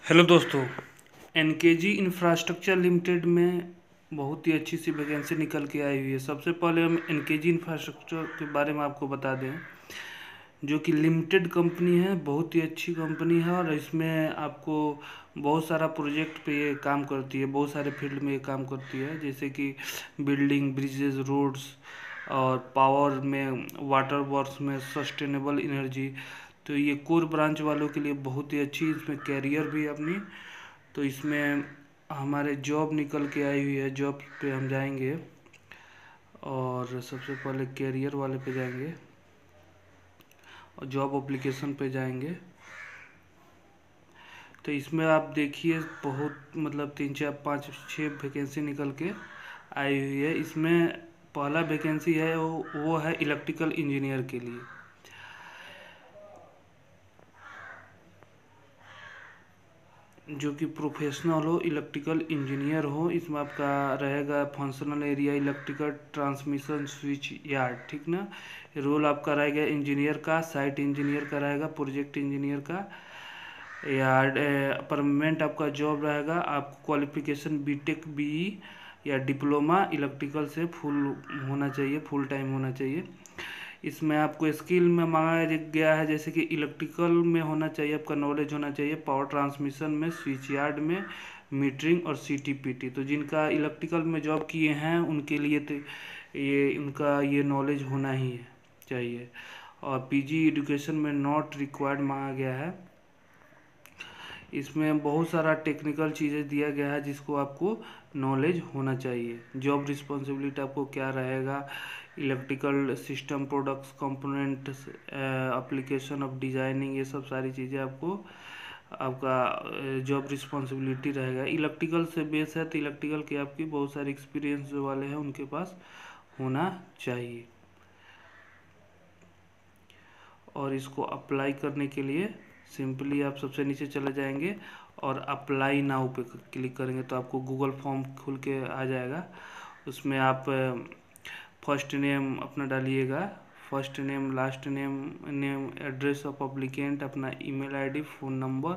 Hello दोस्तों। NKG infrastructure limited में बहुत ही अच्छी सी वैकेंसी निकल के आई हुई है। सबसे पहले हम एनकेजी इंफ्रास्ट्रक्चर के बारे में आपको बता दें, जो कि लिमिटेड कंपनी है, बहुत ही अच्छी कंपनी है और इसमें आपको बहुत सारा प्रोजेक्ट पे ये काम करती है, बहुत सारे फील्ड में ये काम करती है, जैसे कि बिल्डिंग, ब्रिजेस, रोड्स और पावर में, वाटर वर्क्स में, सस्टेनेबल एनर्जी। तो ये कोर ब्रांच वालों के लिए बहुत ही अच्छी, इसमें कैरियर भी है अपनी। तो इसमें हमारे जॉब निकल के आई हुई है, जॉब पे हम जाएंगे और सबसे पहले कैरियर वाले पे जाएंगे और जॉब एप्लीकेशन पे जाएंगे। तो इसमें आप देखिए बहुत मतलब 3 4 5 6 वैकेंसी निकल के आई हुई है। इसमें पहला वैकेंसी है वो है इलेक्ट्रिकल इंजीनियर के लिए, जो कि प्रोफेशनल हो, इलेक्ट्रिकल इंजीनियर हो। इसमें आपका रहेगा functional area, electrical transmission switch yard, ठीक ना। रोल आपका रहेगा इंजीनियर का, साइट इंजीनियर का रहेगा, प्रोजेक्ट इंजीनियर का। यार्ड परमानेंट आपका जॉब रहेगा। आपको क्वालिफिकेशन बीटेक बीई या डिप्लोमा इलेक्ट्रिकल से फुल होना चाहिए, फुल टाइम होना चाहिए। इसमें आपको स्किल में मांगा गया है, जैसे कि इलेक्ट्रिकल में होना चाहिए, आपका नॉलेज होना चाहिए पावर ट्रांसमिशन में, स्विच यार्ड में, मीटरिंग और सीटीपीटी। तो जिनका इलेक्ट्रिकल में जॉब किए हैं उनके लिए तो ये उनका ये नॉलेज होना ही है चाहिए। और पीजी एजुकेशन में नॉट रिक्वायर्ड मांगा गया है। इसमें बहुत सारा टेक्निकल चीज़ें दिया गया है जिसको आपको नॉलेज होना चाहिए। जॉब रिस्पॉन्सिबिलिटी आपको क्या रहेगा, electrical system products component, application of designing, ये सब सारी चीज़ें आपको आपका जॉब रिस्पॉन्सिबिलिटी रहेगा। इलेक्ट्रिकल से बेस है तो इलेक्ट्रिकल की आपकी बहुत सारे एक्सपीरियंस जो वाले हैं उनके पास होना चाहिए। और इसको अप्लाई करने के लिए सिंपली आप सबसे नीचे चले जाएंगे और अप्लाई नाउ पे क्लिक करेंगे तो आपको गूगल फॉर्म खुल के आ जाएगा। उसमें आप फर्स्ट नेम अपना डालिएगा, first name, last name, name, address of applicant, अपना ईमेल आईडी, फ़ोन नंबर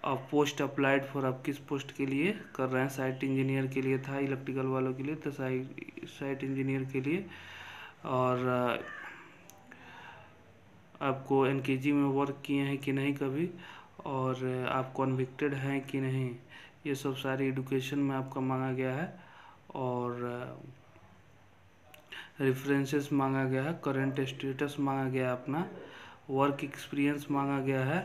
और पोस्ट अप्लाइड फॉर, आप किस पोस्ट के लिए कर रहे हैं। साइट इंजीनियर के लिए था, इलेक्ट्रिकल वालों के लिए तो साइट इंजीनियर के लिए। और आपको एनकेजी में वर्क किए हैं कि नहीं कभी, और आप कॉन्विक्टेड हैं कि नहीं, ये सब सारी एडुकेशन में आपका मांगा गया है। और रेफरेंसेस मांगा गया है, करंट स्टेटस मांगा गया है, अपना वर्क एक्सपीरियंस मांगा गया है,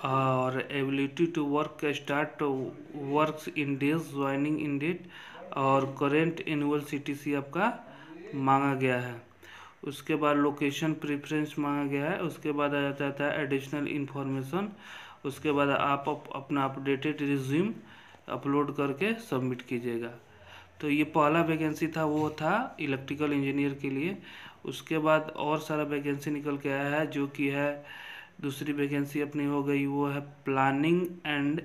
और ability to work start works in days, joining in date, और करेंट एनुअल सीटीसी आपका मांगा गया है। उसके बाद लोकेशन प्रेफरेंस मांगा गया है। उसके बाद आ जाता है एडिशनल इन्फॉर्मेशन। उसके बाद आप अपना अपडेटेड रिज्यूम अपलोड करके सबमिट कीजिएगा। तो ये पहला वैकेंसी था, वो था इलेक्ट्रिकल इंजीनियर के लिए। उसके बाद और सारा वैकेंसी निकल के आया है, जो कि है दूसरी वैकेंसी अपनी हो गई, वो है प्लानिंग एंड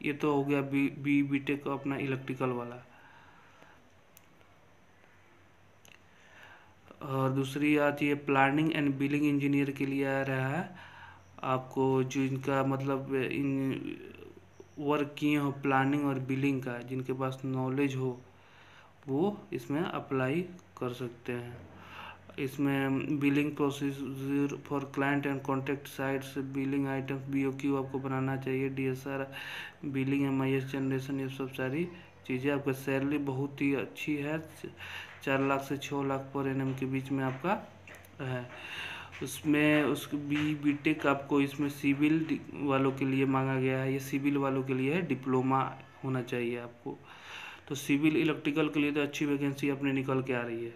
ये तो हो गया बीटेक अपना इलेक्ट्रिकल वाला। और दूसरी आती है प्लानिंग एंड बिलिंग इंजीनियर के लिए आ रहा है। आपको जो इनका मतलब इन वर्क किए हो प्लानिंग और बिलिंग का, जिनके पास नॉलेज हो वो इसमें अप्लाई कर सकते हैं। इसमें billing procedure for client and contact sites, billing items, BOQ आपको बनाना चाहिए, डीएसआर, बिलिंग, एमआईएस जनरेशन, ये सब सारी चीज़ें। आपका सैलरी बहुत ही अच्छी है, 4 लाख से 6 लाख पर एनएम के बीच में आपका है। उसमें उस बीटेक आपको इसमें सिविल वालों के लिए मांगा गया है, ये सिविल वालों के लिए है, डिप्लोमा होना चाहिए आपको। तो सिविल इलेक्ट्रिकल के लिए तो अच्छी वैकेंसी अपने निकल के आ रही है।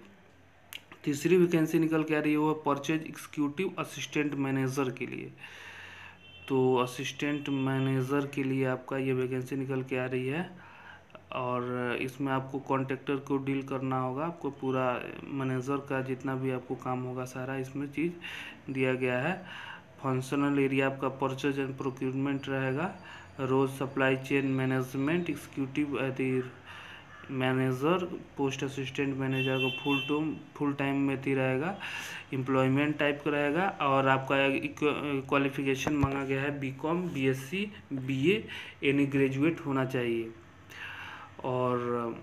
तीसरी वैकेंसी निकल के आ रही है वो परचेज एग्जीक्यूटिव असिस्टेंट मैनेजर के लिए। तो असिस्टेंट मैनेजर के लिए आपका ये वैकेंसी निकल के आ रही है। और इसमें आपको कॉन्ट्रैक्टर को डील करना होगा, आपको पूरा मैनेजर का जितना भी आपको काम होगा सारा इसमें चीज़ दिया गया है। फंक्शनल एरिया आपका परचेज एंड प्रोक्यूरमेंट रहेगा, role supply chain management, executive manager, post assistant manager को फुल टाइम में ही रहेगा, एम्प्लॉयमेंट टाइप का रहेगा। और आपका क्वालिफिकेशन मांगा गया है BCom, BSc, BA, any graduate होना चाहिए। और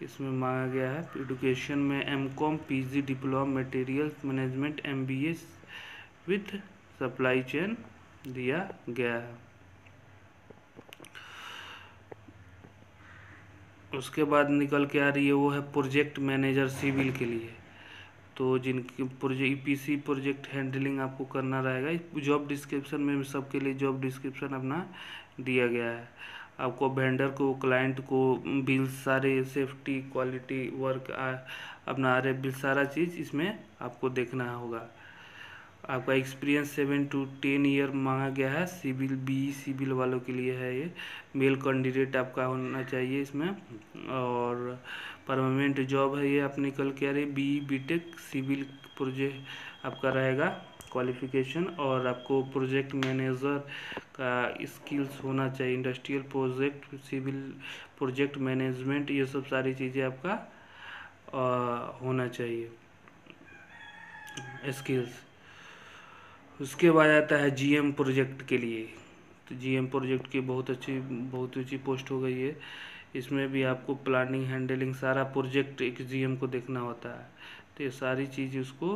इसमें मांगा गया है एडुकेशन में MCom, PG, diploma, material management, MBA with supply chain दिया गया है। उसके बाद निकल के आ रही है वो है प्रोजेक्ट मैनेजर सिविल के लिए। तो जिनकी प्रोजेक्ट ईपीसी प्रोजेक्ट हैंडलिंग आपको करना रहेगा। जॉब डिस्क्रिप्शन में सबके लिए जॉब डिस्क्रिप्शन अपना दिया गया है। आपको वेंडर को, क्लाइंट को बिल, सारे सेफ्टी, क्वालिटी, वर्क, अपना बिल, सारा चीज़ इसमें आपको देखना होगा। आपका एक्सपीरियंस 7 to 10 ईयर मांगा गया है। सिविल, बी सिविल वालों के लिए है ये। मेल कैंडिडेट आपका होना चाहिए इसमें। और परमानेंट जॉब है ये। आप निकल के आ रही बी बीटेक सिविल प्रोजेक्ट आपका रहेगा क्वालिफिकेशन। और आपको प्रोजेक्ट मैनेजर का स्किल्स होना चाहिए। Industrial project, civil project management, ये सब सारी चीज़ें आपका होना चाहिए स्किल्स। उसके बाद आता है जीएम प्रोजेक्ट के लिए। तो जीएम प्रोजेक्ट की बहुत ऊंची पोस्ट हो गई है। इसमें भी आपको प्लानिंग, हैंडलिंग, सारा प्रोजेक्ट एक जीएम को देखना होता है। तो ये सारी चीज़ उसको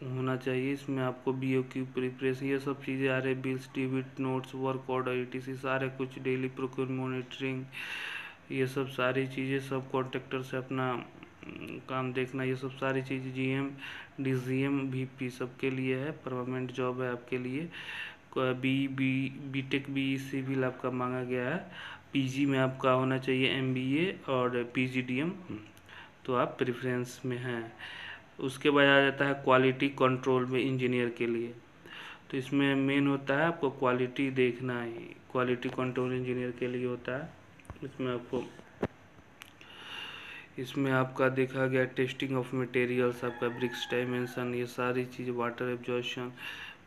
होना चाहिए। इसमें आपको बीओ की प्रिपरेशन, ये सब चीज़ें आ रही, bills, debit notes, work order, etc, सारे कुछ, डेली प्रोक्योरमेंट मॉनिटरिंग, ये सब सारी चीज़ें, सब कॉन्ट्रैक्टर से अपना काम देखना, ये सब सारी चीज़ जीएम, डीजीएम, वीपी सबके लिए है। परमानेंट जॉब है आपके लिए। बीटेक, बी सिविल आपका मांगा गया है। पीजी में आपका होना चाहिए एमबीए और पीजीडीएम, तो आप प्रेफरेंस में हैं। उसके बाद आ जाता है क्वालिटी कंट्रोल में इंजीनियर के लिए। तो इसमें मेन होता है आपको क्वालिटी देखना ही, क्वालिटी कंट्रोल इंजीनियर के लिए होता है। इसमें आपका देखा गया टेस्टिंग ऑफ मटेरियल्स, आपका ब्रिक्स डायमेंशन, ये सारी चीज़, वाटर एब्जॉर्प्शन,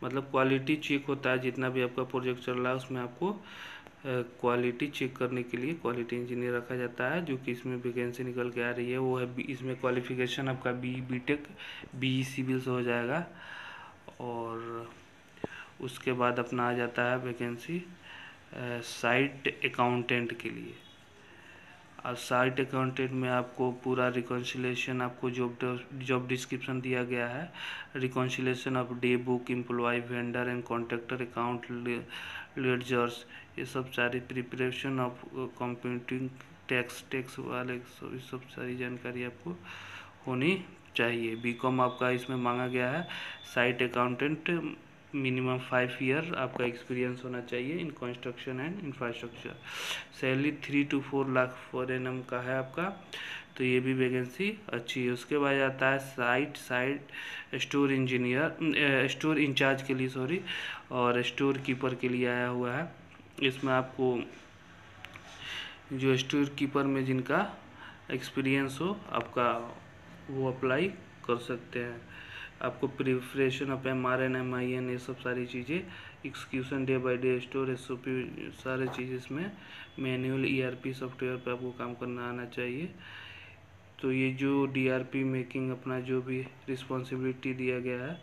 मतलब क्वालिटी चेक होता है। जितना भी आपका प्रोजेक्ट चल रहा है उसमें आपको क्वालिटी चेक करने के लिए क्वालिटी इंजीनियर रखा जाता है। जो कि इसमें वैकेंसी निकल के आ रही है वो है इसमें क्वालिफिकेशन आपका बीटेक, बी सिविल से हो जाएगा। और उसके बाद अपना आ जाता है वैकेंसी साइट अकाउंटेंट के लिए। और साइट अकाउंटेंट में आपको पूरा रिकॉन्सिलेशन, आपको जॉब डिस्क्रिप्शन दिया गया है। Reconciliation of day book, employ, vendor and contractor account, ledgers, ये सब सारी प्रिपरेशन ऑफ कंप्यूटिंग, टैक्स वाले सब सारी जानकारी आपको होनी चाहिए। बीकॉम आपका इसमें मांगा गया है। साइट अकाउंटेंट मिनिमम 5 ईयर आपका एक्सपीरियंस होना चाहिए in construction and infrastructure. Salary 3 to 4 lakh per annum का है आपका। तो ये भी वैकेंसी अच्छी है। उसके बाद आता है site store engineer, store incharge के लिए, सॉरी, और स्टोर कीपर के लिए आया हुआ है। इसमें आपको जो स्टोर कीपर में जिनका एक्सपीरियंस हो आपका, वो अप्लाई कर सकते हैं। आपको प्रिपरेशन ऑफ MRN, MIN, ये सब सारी चीज़ें, execution day by day, store SOP, सारे चीज़ इसमें, मैनुअल ERP सॉफ्टवेयर पे आपको काम करना आना चाहिए। तो ये जो DRP मेकिंग अपना जो भी रिस्पॉन्सिबिलिटी दिया गया है,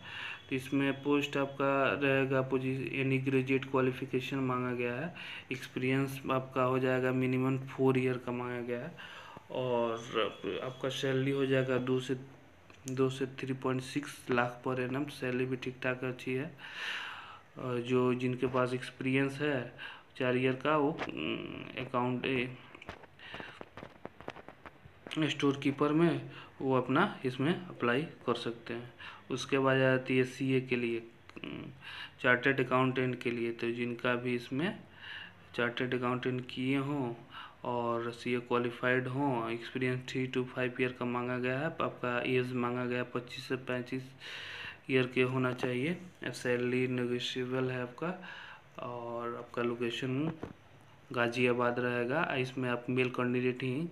तो इसमें पोस्ट आपका रहेगा एनी ग्रेजुएट क्वालिफिकेशन मांगा गया है। एक्सपीरियंस आपका हो जाएगा मिनिमम 4 ईयर का मांगा गया है। और आपका सैलरी हो जाएगा 2 से 3.6 लाख पर एनम। सैलरी भी ठीक ठाक अच्छी है। और जो जिनके पास एक्सपीरियंस है 4 ईयर का, वो अकाउंट स्टोर कीपर में वो अपना इसमें अप्लाई कर सकते हैं। उसके बाद आ जाती है CA के लिए, चार्टर्ड अकाउंटेंट के लिए। तो जिनका भी इसमें चार्टर्ड अकाउंटेंट किए हों और CA क्वालिफाइड हों, एक्सपीरियंस 3 to 5 ईयर का मांगा गया है। आपका एज मांगा गया 25 से 35 ईयर के होना चाहिए। सैलरी नेगोशिएबल है आपका। और आपका लोकेशन गाज़ियाबाद रहेगा। इसमें आप मेल कैंडिडेट ही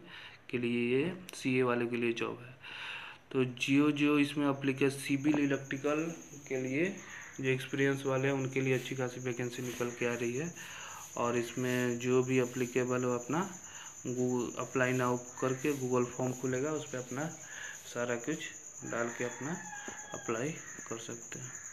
के लिए ये CA वाले के लिए जॉब है। तो जो इसमें अप्लीकेशन सिविल इलेक्ट्रिकल के लिए जो एक्सपीरियंस वाले हैं उनके लिए अच्छी खासी वैकेंसी निकल के आ रही है। और इसमें जो भी अप्लीकेबल हो अपना गूगल अप्लाई नाउ करके गूगल फॉर्म खुलेगा, उस पर अपना सारा कुछ डाल के अपना अप्लाई कर सकते हैं।